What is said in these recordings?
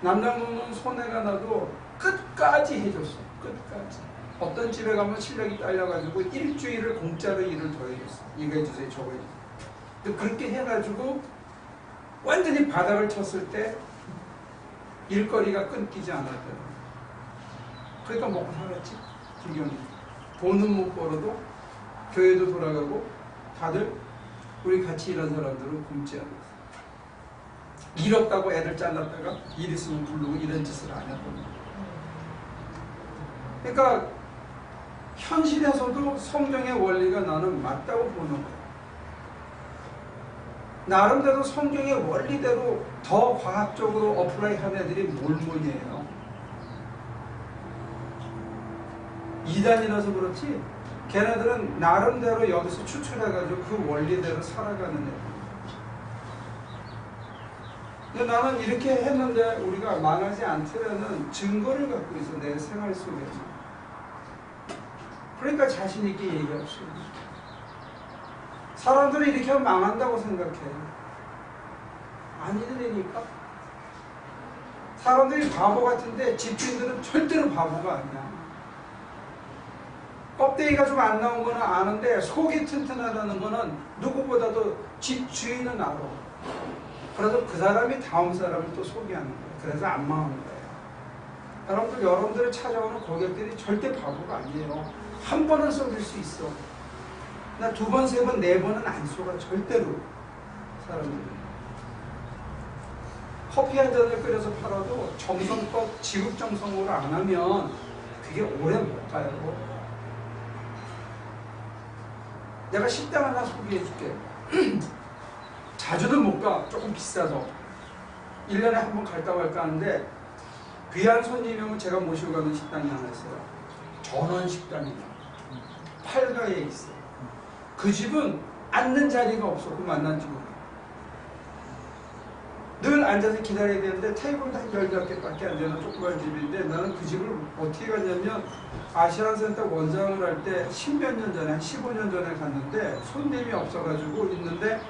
남자분은 손해가 나도 끝까지 해줬어. 끝까지. 어떤 집에 가면 실력이 딸려가지고 일주일을 공짜로 일을 더 해줬어. 이거 해주세요, 저거 해주세요. 근데 그렇게 해가지고 완전히 바닥을 쳤을 때 일거리가 끊기지 않았대요. 그러니까 먹고 살았지. 김경희. 돈은 못 벌어도 교회도 돌아가고 다들 우리 같이 일한 사람들은 굶지 않았어. 일 없다고 애들 잘랐다가 일 있으면 부르고 이런 짓을 안 했거든요. 그러니까 현실에서도 성경의 원리가 나는 맞다고 보는 거예요. 나름대로 성경의 원리대로 더 과학적으로 어플라이 하는 애들이 몰몬이에요. 이단이라서 그렇지 걔네들은 나름대로 여기서 추출해가지고 그 원리대로 살아가는 애들. 근데 나는 이렇게 했는데 우리가 망하지 않으려는 증거를 갖고 있어. 내 생활 속에서. 그러니까 자신 있게 얘기합시다. 사람들이 이렇게 하면 망한다고 생각해. 아니더라니까. 사람들이 바보 같은데 집주인들은 절대로 바보가 아니야. 껍데기가 좀 안 나온 거는 아는데 속이 튼튼하다는 거는 누구보다도 집주인은 알아. 그래서 그 사람이 다음 사람을 또 소개하는 거예요. 그래서 안 망하는 거예요. 여러분들이 찾아오는 고객들이 절대 바보가 아니에요. 한 번은 속일 수 있어. 나 두 번, 세 번, 네 번은 안 속아. 절대로. 사람들이. 커피 한 잔을 끓여서 팔아도 정성껏 지극정성으로 안 하면 그게 오래 못 가요. 내가 식당 하나 소개해 줄게. 자주는 못 가. 조금 비싸서. 1년에 한 번 갈까 말까 하는데 귀한 손님이면 제가 모시고 가는 식당이 하나 있어요. 전원식당이에요. 8가에 있어요. 그 집은 앉는 자리가 없어. 그 만난 집은. 늘 앉아서 기다려야 되는데 테이블도 한 10개밖에 안 되는 조그만 집인데 나는 그 집을 어떻게 갔냐면 아시안센터 원장을 할 때 10몇 년 전에, 한 15년 전에 갔는데 손님이 없어가지고 있는데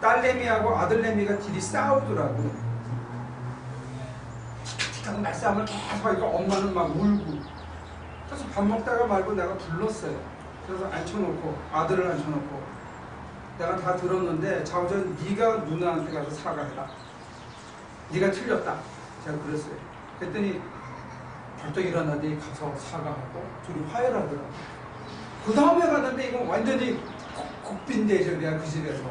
딸내미하고 아들내미가 둘이 싸우더라고. 티카티카하고 말싸움을 계속 하니까 엄마는 막 울고. 그래서 밥 먹다가 말고 내가 불렀어요. 그래서 앉혀놓고 아들을 앉혀놓고 내가 다 들었는데 자우전 네가 누나한테 가서 사과해라. 네가 틀렸다. 제가 그랬어요. 그랬더니 벌떡 일어나더니 가서 사과하고 둘이 화해를 하더라고. 그 다음에 갔는데 이건 완전히 국빈대접이야. 그 집에서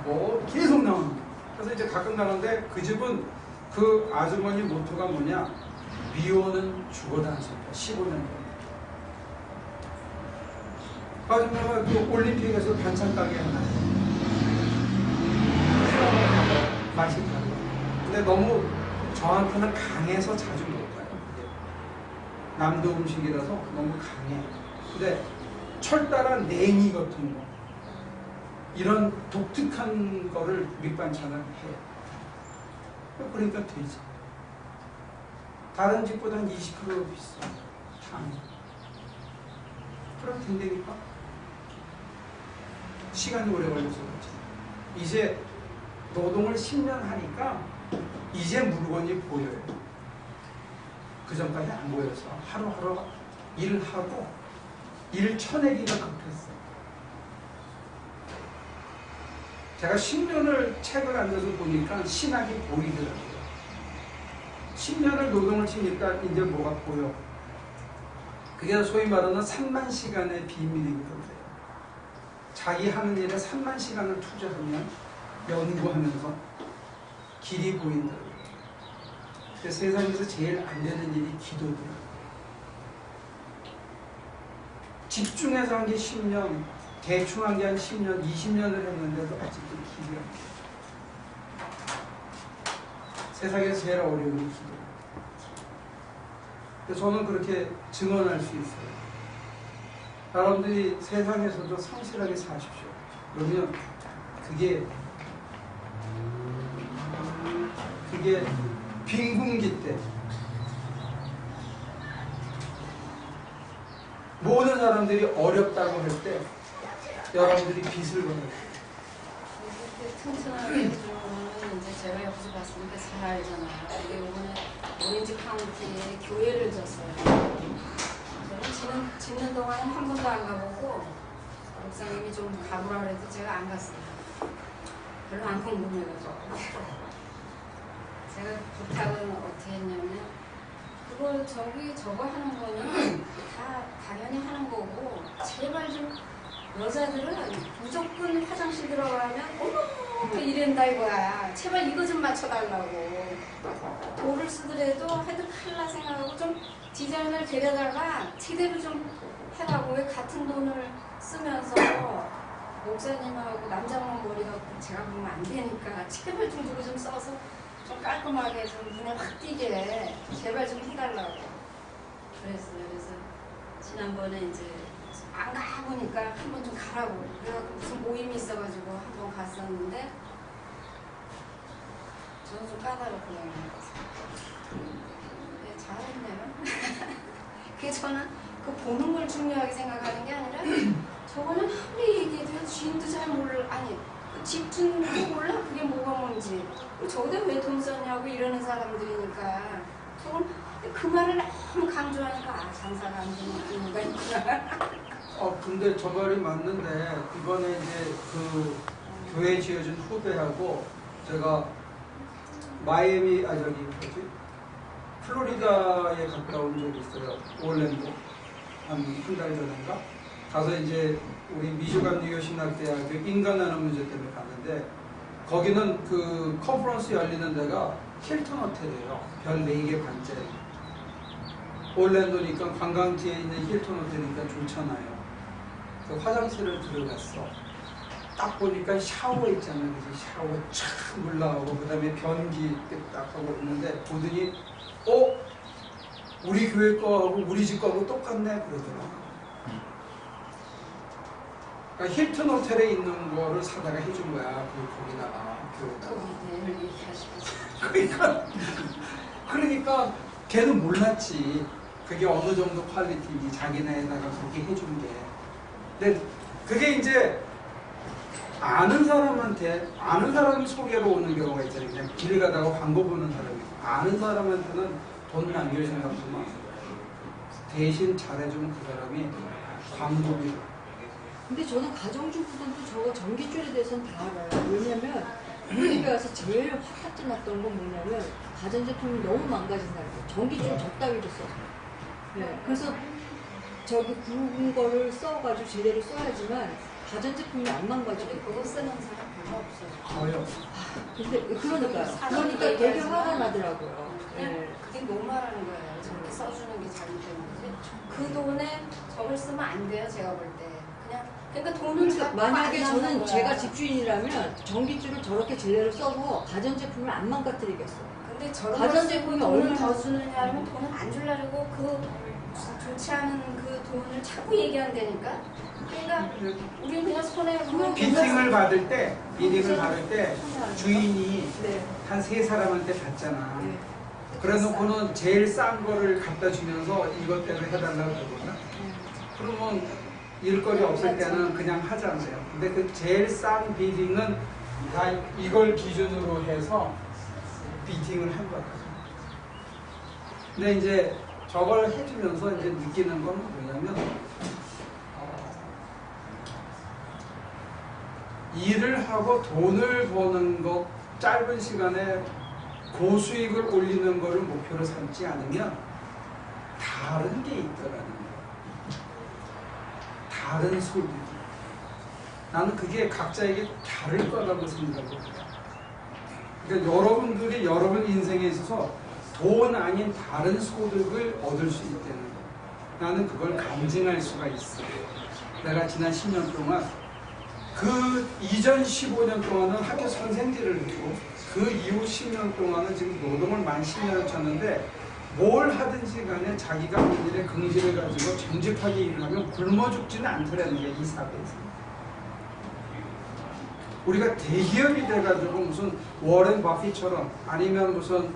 뭐 계속 나오는 거야. 그래서 이제 가끔 가는데 그 집은 그 아주머니 모토가 뭐냐, 미워는 죽어도 안 쏜다. 15년 전에 아줌마가 그 올림픽에서 반찬 가게 하나 맛있다. 근데 너무 저한테는 강해서 자주 못 가요. 남도 음식이라서 너무 강해. 근데 철다란 냉이 같은 거 이런 독특한 거를 밑반찬을 해. 그러니까 되지. 다른 집보다 한 20% 비싸. 당. 그럼 된다니까. 시간이 오래 걸려서 그렇지. 이제 노동을 10년 하니까 이제 물건이 보여요. 그 전까지 안 보여서 하루하루 일하고 일 쳐내기가 급했어. 제가 10년을 책을 앉아서 보니까 신학이 보이더라고요. 10년을 노동을 치니까 이제 뭐가 보여. 그게 소위 말하는 3만 시간의 비밀이거든요. 자기 하는 일에 3만 시간을 투자하면 연구하면서 길이 보인다. 세상에서 제일 안 되는 일이 기도더라고요. 집중해서 한 게 10년, 대충 한 게 한 10년, 20년을 했는데도 아직도 기도가 안 돼요. 세상에서 제일 어려운 게 기도. 저는 그렇게 증언할 수 있어요. 여러분들이 세상에서도 성실하게 사십시오. 그러면 그게 빈궁기 때 모든 사람들이 어렵다고 할 때 여러분들이 빚을 벌어요. 튼튼하게 해주는 이제 제가 옆에서 갔으니까 잘 알잖아요. 근데 이번에 오렌지 카운티에 교회를 졌어요. 저는 짓는 동안은 한 번도 안 가보고 목사님이 좀 가보라 그래도 제가 안 갔어요. 별로 안 궁금해가지고. 제가 부탁은 어떻게 했냐면 그걸 저거 하는 거는 다 당연히 하는 거고 제발 좀 여자들은 무조건 화장실 들어가면 어머 이런다 이거야. 제발 이거 좀 맞춰달라고. 돌을 쓰더라도 하여튼 칼라 생각하고 좀 디자인을 데려다가 제대로 좀 해라고. 왜 같은 돈을 쓰면서 목사님하고 남자만 머리가 제가 보면 안 되니까 제발 좀 그거 좀 써서 좀 깔끔하게 좀 눈에 확 띄게 제발 좀 해달라고 그랬어요. 그래서 지난번에 이제 안 가보니까 한번 좀 가라고 그래갖고 무슨 모임이 있어가지고 한번 갔었는데 저는 좀 까다롭고요. 네, 잘했네요. 그게 저는 그 보는 걸 중요하게 생각하는 게 아니라 저거는 아무리 얘기해도 주인도 잘 몰라. 아니 집주인도 몰라 그게 뭐가 뭔지. 저기다 왜 돈 썼냐고 이러는 사람들이니까 그 말을 너무 강조하니까 아 장사가 안 되는 이유가 있구나. 근데 저 말이 맞는데 이번에 이제 그 교회 지어준 후배하고 제가 마이애미 플로리다에 갔다 온 적이 있어요. 올랜도 한 달 전인가 가서 이제 우리 미주간 뉴욕 신학대학교 인간하는 문제 때문에 갔는데 거기는 그 컨퍼런스 열리는 데가 힐튼 호텔이에요. 별 4개 반째. 올랜도니까 관광지에 있는 힐튼 호텔이니까 좋잖아요. 그 화장실을 들어갔어. 딱 보니까 샤워 있잖아요. 그래서 샤워 촥 물 나오고 그 다음에 변기 딱 하고 있는데 보더니 우리 교회 거하고 우리 집 거하고 똑같네 그러더라고요. 그러니까 힐튼 호텔에 있는 거를 사다가 해준 거야. 거기다가 교회다가. 그러니까 걔는 몰랐지. 그게 어느 정도 퀄리티인지 자기네에다가 그렇게 해준 게. 근데 그게 이제 아는 사람이 소개로 오는 경우가 있잖아요. 그냥 길 가다가 광고 보는 사람이. 아는 사람한테는 돈 남길 생각하면 대신 잘해주면 그 사람이 광고비. 근데 저는 가정주부들도 저거 전기줄에 대해서는 다 알아요. 왜냐면 우리 집에 와서 제일 화까지 났던 건 뭐냐면 가전제품이 너무 망가진 사람이에요. 전기줄 적다위로 써서. 네. 그래서 저기 굵은 거를 써가지고 제대로 써야지만 가전제품이 안 망가지고. 그거 쓰는 사람 별로 없어요. 근데 그러니까요. 그러니까 되게 화가 나더라고요. 네. 그게 너무하라는 거예요. 저렇게 써주는 게 잘못되는 거지. 그 돈에 저걸 쓰면 안 돼요. 제가 볼 때. 그러니까 돈을 그러니까 만약에 저는 제가 집주인이라면 전기줄을 저렇게 제대로 써서 가전제품을 안 망가뜨리겠어요. 근데 저런 가전제품이 돈을 얼마나 더 주느냐 하면 돈을 안 주려고 그 좋지 않은 그 돈을 자꾸 얘기한다니까. 그러니까 우리는 그냥 손에 비팅을 받을 때 주인이 네. 한 3사람한테 받잖아. 네. 그래놓고는 제일 싼 거를 갖다 주면서 이것대로 해달라고 그러거든. 그러면 일거리 없을 때는 그냥 하잖아요. 근데 그 제일 싼 비딩은 다 이걸 기준으로 해서 비팅을 한 거다. 근데 이제 저걸 해주면서 이제 느끼는 건 뭐냐면 일을 하고 돈을 버는 것 짧은 시간에 고수익을 올리는 것을 목표로 삼지 않으면 다른 게 있더라는 거예요. 다른 소득. 나는 그게 각자에게 다를 거라고 생각해요. 그러니까 여러분들이 여러분 인생에 있어서 돈 아닌 다른 소득을 얻을 수 있다는 거예요. 나는 그걸 감증할 수가 있어. 내가 지난 10년 동안 그 이전 15년 동안은 학교 선생질을 했고 그 이후 10년 동안은 지금 노동을 만 10년을 쳤는데 뭘 하든지 간에 자기가 하는 일에 긍지를 가지고 정직하게 일을 하면 굶어 죽지는 않더라는 게 이 사회에서. 우리가 대기업이 돼가지고 무슨 워렌 버핏처럼 아니면 무슨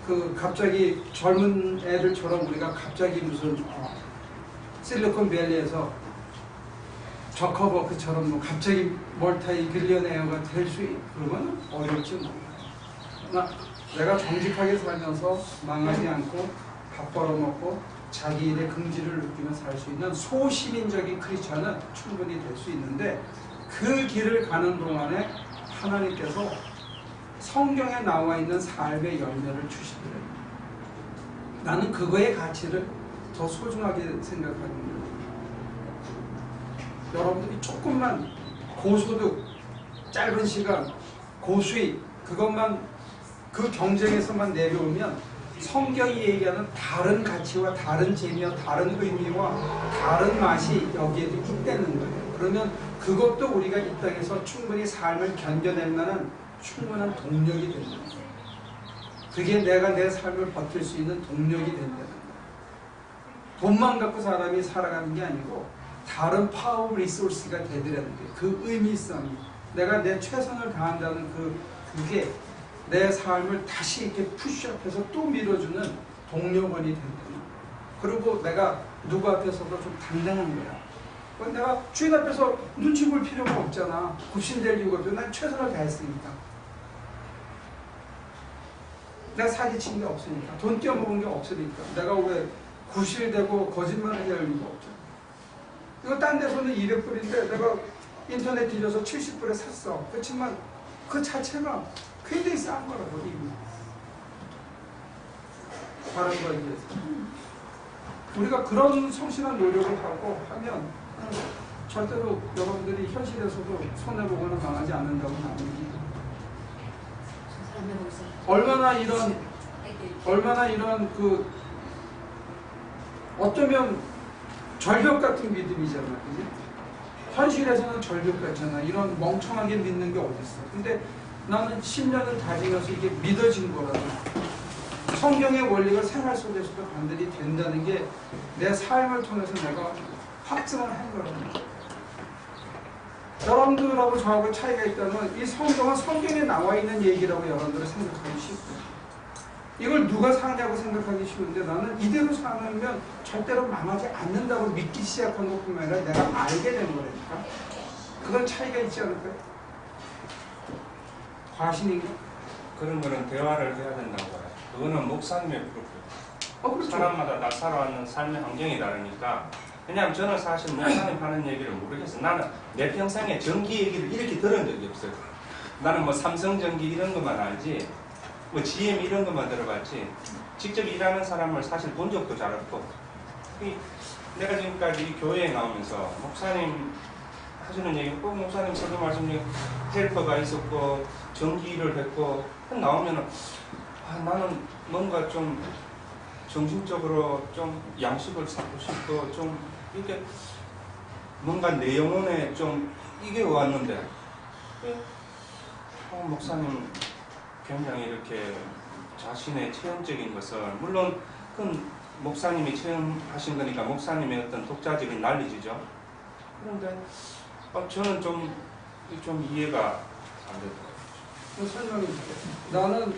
그 갑자기 젊은 애들처럼 우리가 갑자기 무슨 실리콘밸리에서 저커버크처럼 뭐 갑자기 멀타이 빌리어네어가 될 수 그러면 어렵지 몰라요. 내가 정직하게 살면서 망하지 않고 밥 벌어먹고 자기 일의 긍지를 느끼며 살 수 있는 소시민적인 크리스천은 충분히 될 수 있는데 그 길을 가는 동안에 하나님께서 성경에 나와 있는 삶의 열매를 주시더래요. 나는 그거의 가치를 더 소중하게 생각합니다. 여러분들이 조금만 고소득, 짧은 시간, 고수익 그것만 그 경쟁에서만 내려오면 성경이 얘기하는 다른 가치와 다른 재미와 다른 의미와 다른 맛이 여기에도 있다는 거예요. 그러면 그것도 우리가 이 땅에서 충분히 삶을 견뎌낼 만한 충분한 동력이 된다는 거예요. 그게 내가 내 삶을 버틸 수 있는 동력이 된다는 거예요. 돈만 갖고 사람이 살아가는 게 아니고 다른 파워 리소스가 되더라는 게 그 의미성이 내가 내 최선을 다한다는 그게 내 삶을 다시 이렇게 푸시업해서 또 밀어주는 동력원이 된다. 그리고 내가 누구 앞에서도 좀 당당한 거야. 내가 주인 앞에서 눈치 볼 필요가 없잖아. 굽신될 이유가 없죠. 난 최선을 다했으니까. 내가 사기친 게 없으니까. 돈 떼어먹은 게 없으니까. 내가 왜 구실되고 거짓말을 해야 할 이유가 없죠. 이거 딴 데서는 200불인데 내가 인터넷 뒤져서 70불에 샀어. 그렇지만 그 자체가 굉장히 싼 거라고 이미. 다른 거에 비해서. 우리가 그런 성실한 노력을 하고 하면 절대로 여러분들이 현실에서도 손해보거나 망하지 않는다고 나는 믿어요. 얼마나 이런 그 어쩌면 절벽 같은 믿음이잖아. 그지? 현실에서는 절벽 같잖아. 이런 멍청하게 믿는 게 어딨어. 근데 나는 10년을 다니면서 이게 믿어진 거라고. 성경의 원리가 생활 속에서도 반드시 된다는 게 내 삶을 통해서 내가 확증을 한 거라고. 여러분들하고 저하고 차이가 있다면 이 성경은 성경에 나와 있는 얘기라고 여러분들은 생각하기 쉽고 이걸 누가 사냐고 생각하기 쉬운데 나는 이대로 사면 절대로 망하지 않는다고 믿기 시작한 것뿐만 아니라 내가 알게 된 거라니까. 그건 차이가 있지 않을까요? 과신인가? 그런 거는 대화를 해야 된다고 봐요. 그거는 목사님의 프로필. 그렇죠. 사람마다 다 살아왔는 삶의 환경이 다르니까. 왜냐하면 저는 사실 목사님 하는 얘기를 모르겠어요. 나는 내 평생에 전기 얘기를 이렇게 들은 적이 없어요. 나는 뭐 삼성전기 이런 것만 알지 뭐 GM 이런 것만 들어봤지 직접 일하는 사람을 사실 본 적도 잘 없고 내가 지금까지 이 교회에 나오면서 목사님 하시는 얘기 꼭 목사님 설교 말씀 중에 헬퍼가 있었고 전기 일을 했고 나오면은 나는 뭔가 좀 정신적으로 좀 양식을 찾고 싶고 좀 이게 뭔가 내 영혼에 좀 이게 왔는데 목사님 굉장히 이렇게 자신의 체험적인 것을 물론 그건 목사님이 체험하신 거니까 목사님의 어떤 독자적인 난리지죠. 그런데 저는 좀 이해가 안 되더라고요. 설명해 줄게요. 나는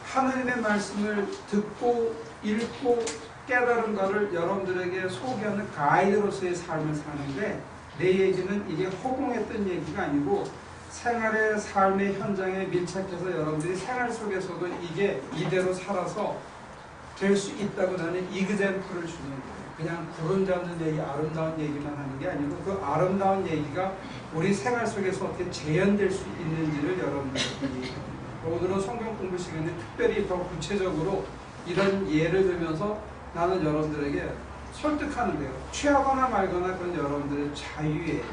하나님의 말씀을 듣고 읽고 깨달은 것을 여러분들에게 소개하는 가이드로서의 삶을 사는데 내 얘기는 이게 허공했던 얘기가 아니고 생활의 삶의 현장에 밀착해서 여러분들이 생활 속에서도 이게 이대로 살아서 될 수 있다고 나는 이그젠플을 주는 거예요. 그냥 구름 잡는 얘기, 아름다운 얘기만 하는 게 아니고 그 아름다운 얘기가 우리 생활 속에서 어떻게 재현될 수 있는지를 여러분들에게 얘기합니다. 오늘은 성경 공부 시간에 특별히 더 구체적으로 이런 예를 들면서 나는 여러분들에게 설득하는데요. 취하거나 말거나 그건 여러분들의 자유예요.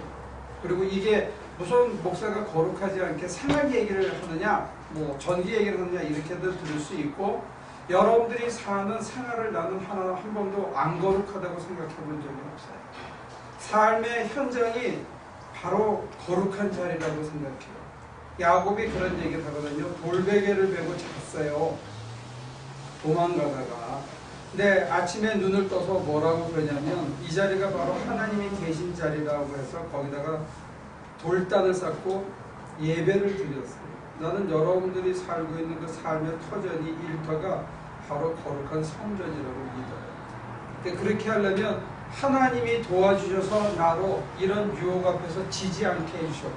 그리고 이게 무슨 목사가 거룩하지 않게 생활 얘기를 하느냐, 뭐 전기 얘기를 하느냐 이렇게도 들을 수 있고 여러분들이 사는 생활을 나는 하나 한 번도 안 거룩하다고 생각해 본 적이 없어요. 삶의 현장이 바로 거룩한 자리라고 생각해요. 야곱이 그런 얘기를 하거든요. 돌베개를 메고 잤어요. 도망가다가. 근데 아침에 눈을 떠서 뭐라고 그러냐면 이 자리가 바로 하나님이 계신 자리라고 해서 거기다가 돌단을 쌓고 예배를 드렸어요. 나는 여러분들이 살고 있는 그 삶의 터전이 일터가 바로 거룩한 성전이라고 믿어요. 그렇게 하려면 하나님이 도와주셔서 나로 이런 유혹 앞에서 지지 않게 해주셔.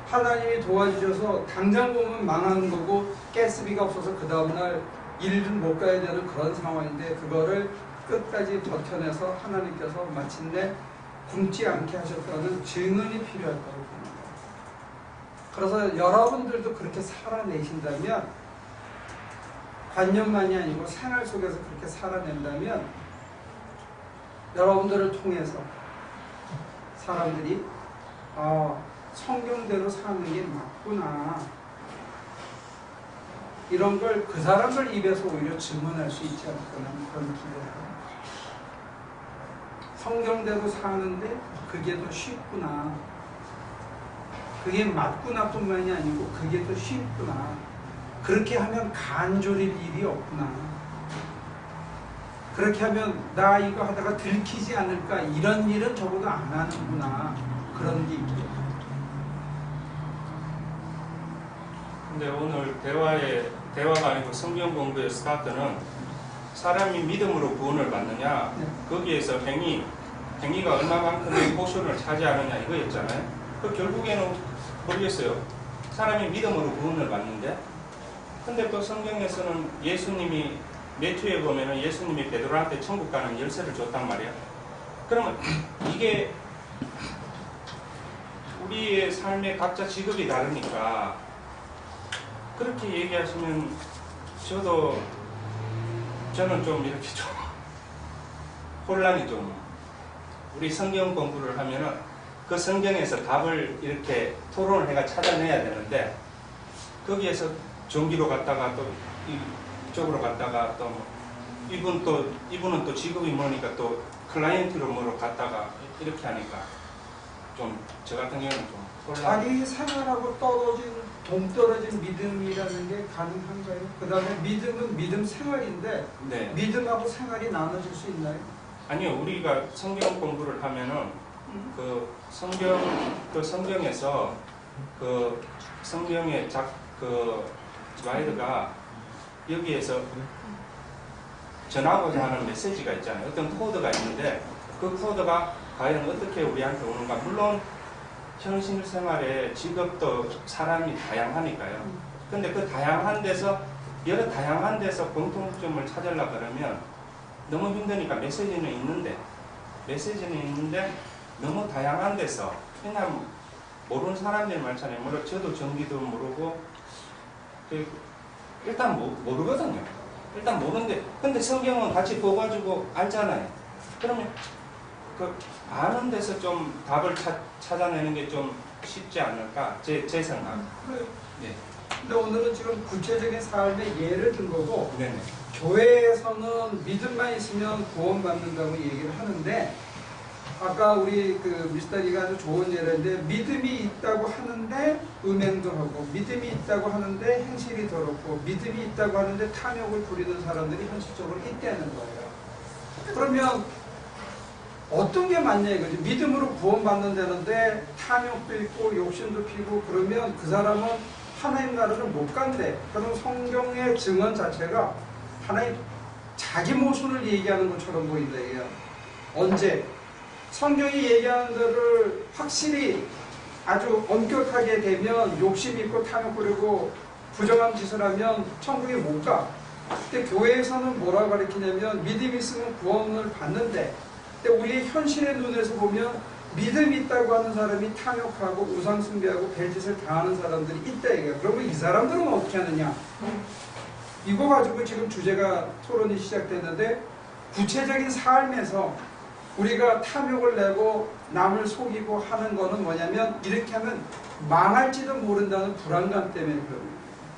하나님이 도와주셔서 당장 보면 망하는 거고 가스비가 없어서 그 다음날 일을 못 가야 되는 그런 상황인데 그거를 끝까지 버텨내서 하나님께서 마침내 굶지 않게 하셨다는 증언이 필요하다고 봅니다. 그래서 여러분들도 그렇게 살아내신다면 관념만이 아니고 생활 속에서 그렇게 살아낸다면 여러분들을 통해서 사람들이 성경대로 사는 게 맞구나 이런 걸 그 사람들 입에서 오히려 증언할 수 있지 않을까 하는 그런 기대를 합니다. 성경대로 사는데 그게 더 쉽구나 그게 맞구나 뿐만이 아니고 그게 더 쉽구나 그렇게 하면 간절일 일이 없구나 그렇게 하면 나 이거 하다가 들키지 않을까 이런 일은 적어도 안 하는구나 그런 게 있죠. 근데 오늘 대화가 아니고 성경 공부의 스타트는 사람이 믿음으로 구원을 받느냐 거기에서 행위가 얼마만큼의 포션을 차지하느냐 이거였잖아요. 그 결국에는 모르겠어요. 사람이 믿음으로 구원을 받는데 근데 또 성경에서는 예수님이 매튜에 보면은 예수님이 베드로한테 천국 가는 열쇠를 줬단 말이야. 그러면 이게 우리의 삶의 각자 직업이 다르니까 그렇게 얘기하시면 저는 좀 이렇게 좀 혼란이 좀 우리 성경 공부를 하면은 그 성경에서 답을 이렇게 토론을 해가 찾아내야 되는데 거기에서 전기로 갔다가 또 이쪽으로 갔다가 또 이분은 또 직업이 뭐니까 또 클라이언트로 뭐로 갔다가 이렇게 하니까 좀 저 같은 경우는 좀 혼란. 자기 생활하고 동떨어진 믿음이라는 게 가능한가요? 그 다음에 믿음은 믿음 생활인데 네. 믿음하고 생활이 나눠질 수 있나요? 아니요, 우리가 성경 공부를 하면은 그 성경에서 그 성경의 마이드가 여기에서 전하고자 하는 메시지가 있잖아요. 어떤 코드가 있는데 그 코드가 과연 어떻게 우리한테 오는가. 물론 현실 생활에 직업도 사람이 다양하니까요. 근데 그 다양한 데서 여러 다양한 데서 공통점을 찾으려고 그러면 너무 힘드니까 메시지는 있는데 너무 다양한 데서 그냥 모르는 사람들이 많잖아요. 물론 저도 전기도 모르고 일단 모르거든요. 일단 모르는데 근데 성경은 같이 보가지고 알잖아요. 그러면 그 아는 데서 좀 답을 찾아내는 게 좀 쉽지 않을까 제 생각. 네. 근데 오늘은 지금 구체적인 삶의 예를 든 거고 네네. 교회에서는 믿음만 있으면 구원받는다고 얘기를 하는데 아까 우리 그 미스터리가 아주 좋은 예인데 믿음이 있다고 하는데 음행도 하고 믿음이 있다고 하는데 행실이 더럽고 믿음이 있다고 하는데 탐욕을 부리는 사람들이 현실적으로 있다는 거예요. 그러면 어떤 게 맞냐 이거지. 믿음으로 구원받는다는데 탐욕도 있고 욕심도 피고 그러면 그 사람은 하나님 나라를 못 간대. 그럼 성경의 증언 자체가 하나님 자기 모순을 얘기하는 것처럼 보인다 이게요. 언제? 성경이 얘기하는 대로 확실히 아주 엄격하게 되면 욕심 있고 탐욕 부리고 부정한 짓을 하면 천국에 못 가. 근데 교회에서는 뭐라고 가르치냐면 믿음이 있으면 구원을 받는데 근데 우리의 현실의 눈에서 보면 믿음이 있다고 하는 사람이 탐욕하고 우상숭배하고 별짓을 당하는 사람들이 있다 이거야. 그러면 이 사람들은 어떻게 하느냐? 이거 가지고 지금 주제가 토론이 시작됐는데 구체적인 삶에서 우리가 탐욕을 내고 남을 속이고 하는 거는 뭐냐면 이렇게 하면 망할지도 모른다는 불안감 때문에 그런 거예요.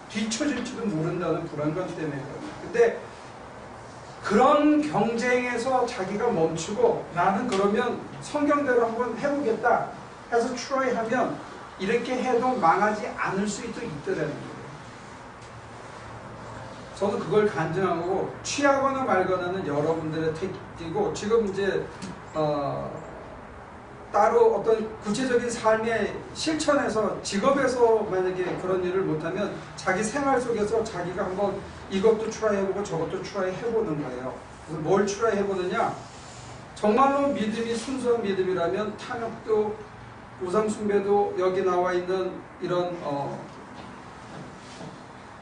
뒤처질지도 모른다는 불안감 때문에 그런 거예요. 근데 그런 경쟁에서 자기가 멈추고 나는 그러면 성경대로 한번 해보겠다 해서 트라이하면 이렇게 해도 망하지 않을 수도 있더라는 거예요. 저는 그걸 간증하고 취하거나 말거나는 여러분들의 택이고 지금 이제 따로 어떤 구체적인 삶의 실천에서 직업에서 만약에 그런 일을 못하면 자기 생활 속에서 자기가 한번 이것도 트라이 해보고 저것도 트라이 해보는 거예요. 그래서 뭘 트라이 해보느냐? 정말로 믿음이 순수한 믿음이라면 탐욕도 우상숭배도 여기 나와 있는 이런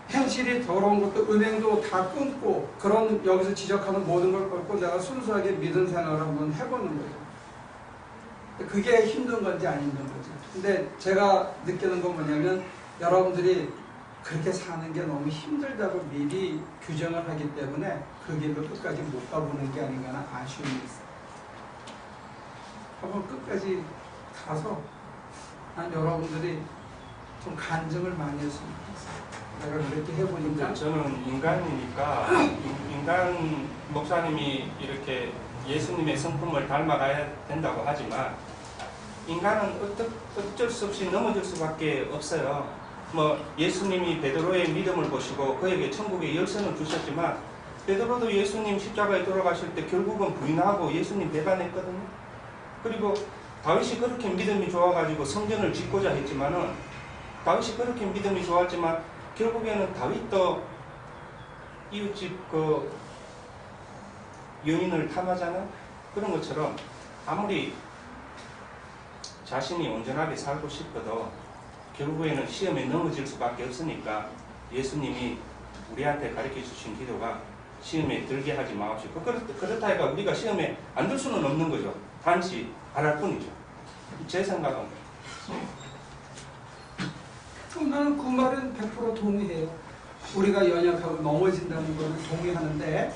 행실이 더러운 것도 음행도 다 끊고 그런 여기서 지적하는 모든 걸 끊고 내가 순수하게 믿음 생활을 한번 해보는 거예요. 그게 힘든 건지 안 힘든 건지. 근데 제가 느끼는 건 뭐냐면 여러분들이 그렇게 사는 게 너무 힘들다고 미리 규정을 하기 때문에 그 길로 끝까지 못 가보는 게 아닌가 하는 아쉬움이 있어요. 한번 끝까지 가서 난 여러분들이 좀 간증을 많이 했으면 좋겠어요. 내가 그렇게 해보니까. 저는 인간이니까 인간 목사님이 이렇게 예수님의 성품을 닮아가야 된다고 하지만 인간은 어쩔 수 없이 넘어질 수밖에 없어요. 뭐 예수님이 베드로의 믿음을 보시고 그에게 천국의 열쇠는 주셨지만 베드로도 예수님 십자가에 돌아가실 때 결국은 부인하고 예수님 배반했거든요. 그리고 다윗이 그렇게 믿음이 좋아가지고 성전을 짓고자 했지만은 다윗이 그렇게 믿음이 좋았지만 결국에는 다윗도 이웃집 그 여인을 탐하잖아요. 그런 것처럼 아무리 자신이 온전하게 살고 싶어도 결국에는 시험에 넘어질 수밖에 없으니까 예수님이 우리한테 가르쳐 주신 기도가 시험에 들게 하지 마옵시고 그렇다 해가 우리가 시험에 안 들 수는 없는 거죠. 단지 바랄 뿐이죠. 제 생각은. 나는 그 말은 100% 동의해요. 우리가 연약하고 넘어진다는 것은 동의하는데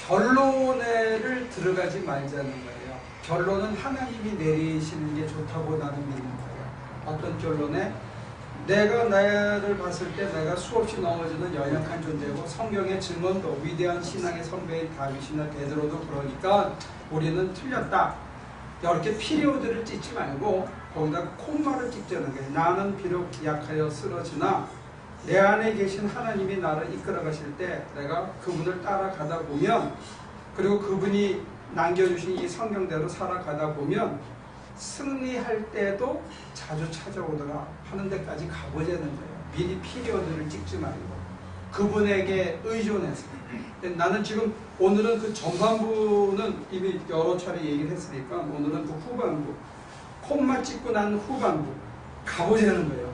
결론을 들어가지 말자는 거예요. 결론은 하나님이 내리시는 게 좋다고 나는 믿는 거예요. 어떤 결론에 내가 나를 봤을 때 내가 수없이 넘어지는 연약한 존재고 성경의 증언도 위대한 신앙의 선배인 다윗이나 베드로도 그러니까 우리는 틀렸다. 이렇게 피리오드를 찍지 말고 거기다 콤마를 찍자는 거예요. 나는 비록 약하여 쓰러지나 내 안에 계신 하나님이 나를 이끌어 가실 때 내가 그분을 따라가다 보면 그리고 그분이 남겨주신 이 성경대로 살아가다 보면 승리할 때도 자주 찾아오더라 하는 데까지 가보자는 거예요. 미리 피리오드를 찍지 말고 그분에게 의존해서. 나는 지금 오늘은 그 전반부는 이미 여러 차례 얘기를 했으니까 오늘은 그 후반부 콤마 찍고 난 후반부 가보자는 거예요.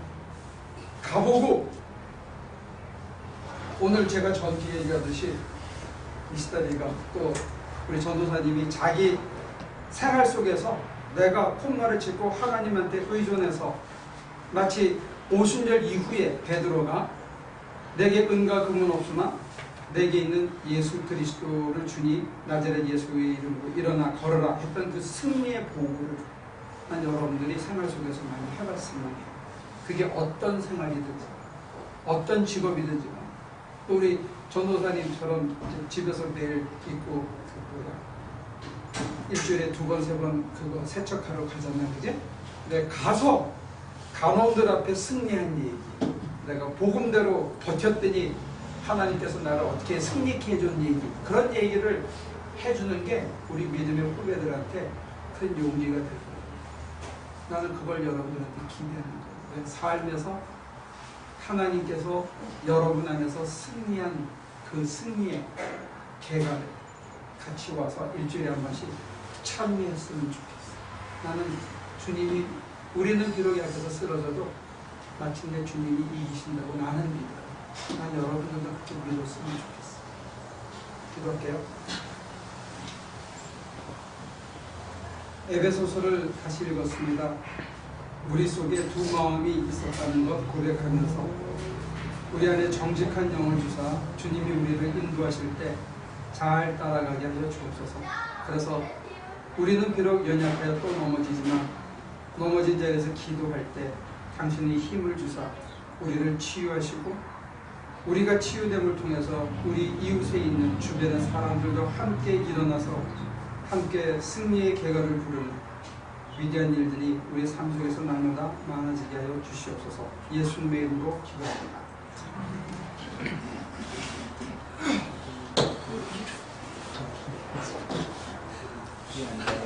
가보고 오늘 제가 전기 얘기하듯이 미스터리가 또 우리 전도사님이 자기 생활 속에서 내가 콤마를 찍고 하나님한테 의존해서 마치 오순절 이후에 베드로가 내게 은과 금은 없으나 내게 있는 예수 그리스도를 주니 나자렛 예수의 이름으로 일어나 걸어라 했던 그 승리의 보고를 난 여러분들이 생활 속에서 많이 해봤으면 해요. 그게 어떤 생활이든지 어떤 직업이든지 또 우리 전도사님처럼 집에서 매일 있고 일주일에 2번, 3번 그거 세척하러 가잖아요. 그지? 근데 가서 간호들 앞에 승리한 얘기 내가 복음대로 버텼더니 하나님께서 나를 어떻게 승리케 해준 얘기 그런 얘기를 해주는 게 우리 믿음의 후배들한테 큰 용기가 될 거예요. 나는 그걸 여러분들한테 기대하는 거예요. 삶에서 하나님께서 여러분 안에서 승리한 그 승리의 계가를 같이 와서 일주일에 한 번씩 참여했으면 좋겠어. 나는 주님이 우리는 비록 약해서 쓰러져도 마침내 주님이 이기신다고 나는 믿어요. 난 여러분들도 그렇게 믿었으면 좋겠어. 기도할게요. 에베소서를 다시 읽었습니다. 우리 속에 두 마음이 있었다는 것 고백하면서 우리 안에 정직한 영을 주사 주님이 우리를 인도하실 때 잘 따라가게 하여 주옵소서. 그래서 우리는 비록 연약하여 또 넘어지지만 넘어진 자리에서 기도할 때 당신이 힘을 주사 우리를 치유하시고 우리가 치유됨을 통해서 우리 이웃에 있는 주변의 사람들도 함께 일어나서 함께 승리의 계가를 부르는 위대한 일들이 우리의 삶 속에서 날마다 많아지게 하여 주시옵소서. 예수님의 이름으로 기도합니다. Yeah.